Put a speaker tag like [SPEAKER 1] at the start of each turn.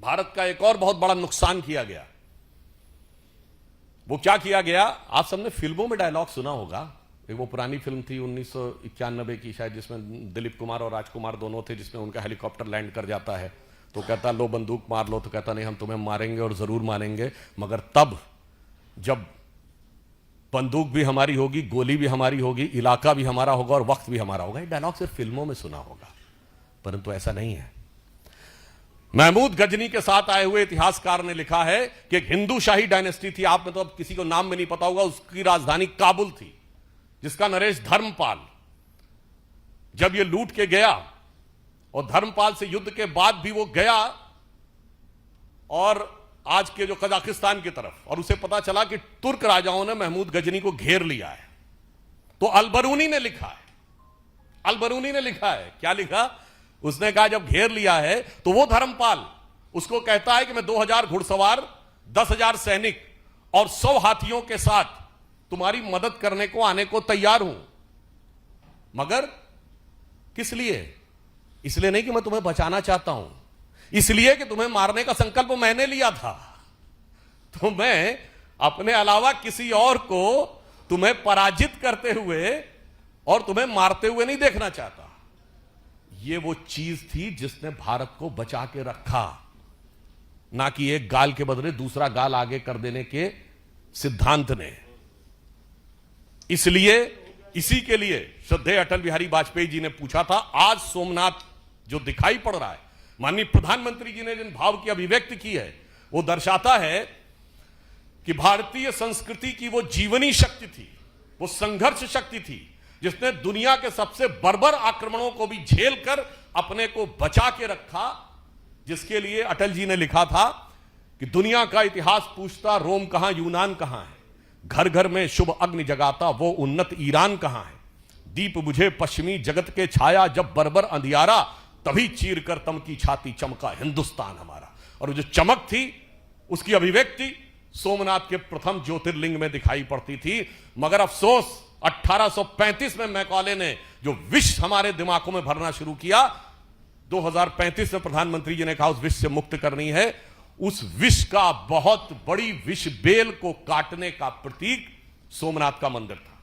[SPEAKER 1] भारत का एक और बहुत बड़ा नुकसान किया गया। वो क्या किया गया? आप सबने फिल्मों में डायलॉग सुना होगा। एक वो पुरानी फिल्म थी 1991 की शायद, जिसमें दिलीप कुमार और राजकुमार दोनों थे, जिसमें उनका हेलीकॉप्टर लैंड कर जाता है तो कहता लो बंदूक मार लो, तो कहता नहीं हम तुम्हें मारेंगे और जरूर मारेंगे, मगर तब जब बंदूक भी हमारी होगी, गोली भी हमारी होगी, इलाका भी हमारा होगा और वक्त भी हमारा होगा। ये डायलॉग सिर्फ फिल्मों में सुना होगा, परंतु ऐसा नहीं है। महमूद गजनी के साथ आए हुए इतिहासकार ने लिखा है कि एक हिंदू शाही डायनेस्टी थी, आप में तो अब किसी को नाम में नहीं पता होगा, उसकी राजधानी काबुल थी, जिसका नरेश धर्मपाल जब ये लूट के गया और धर्मपाल से युद्ध के बाद भी वो गया और आज के जो कजाकिस्तान की तरफ, और उसे पता चला कि तुर्क राजाओं ने महमूद गजनी को घेर लिया है, तो अलबरूनी ने लिखा है, अलबरूनी ने लिखा है, क्या लिखा? उसने कहा जब घेर लिया है तो वो धर्मपाल उसको कहता है कि मैं 2000 घुड़सवार, 10,000 सैनिक और 100 हाथियों के साथ तुम्हारी मदद करने को आने को तैयार हूं, मगर किस लिए? इसलिए नहीं कि मैं तुम्हें बचाना चाहता हूं, इसलिए कि तुम्हें मारने का संकल्प मैंने लिया था, तो मैं अपने अलावा किसी और को तुम्हें पराजित करते हुए और तुम्हें मारते हुए नहीं देखना चाहता। ये वो चीज थी जिसने भारत को बचा के रखा, ना कि एक गाल के बदले दूसरा गाल आगे कर देने के सिद्धांत ने। इसलिए इसी के लिए श्रद्धेय अटल बिहारी वाजपेयी जी ने पूछा था, आज सोमनाथ जो दिखाई पड़ रहा है, माननीय प्रधानमंत्री जी ने जिन भाव की अभिव्यक्ति की है, वो दर्शाता है कि भारतीय संस्कृति की वो जीवनी शक्ति थी, वो संघर्ष शक्ति थी, जिसने दुनिया के सबसे बर्बर आक्रमणों को भी झेल कर अपने को बचा के रखा, जिसके लिए अटल जी ने लिखा था कि दुनिया का इतिहास पूछता रोम कहां, यूनान कहां है, घर घर में शुभ अग्नि जगाता वो उन्नत ईरान कहां है, दीप बुझे पश्चिमी जगत के छाया जब बर्बर अंधियारा, तभी चीर कर तम की छाती चमका हिंदुस्तान हमारा। और जो चमक थी उसकी अभिव्यक्ति सोमनाथ के प्रथम ज्योतिर्लिंग में दिखाई पड़ती थी। मगर अफसोस 1835 में मैकॉले ने जो विष हमारे दिमागों में भरना शुरू किया, 2035 में प्रधानमंत्री जी ने कहा उस विष से मुक्त करनी है, उस विष का बहुत बड़ी विष बेल को काटने का प्रतीक सोमनाथ का मंदिर था।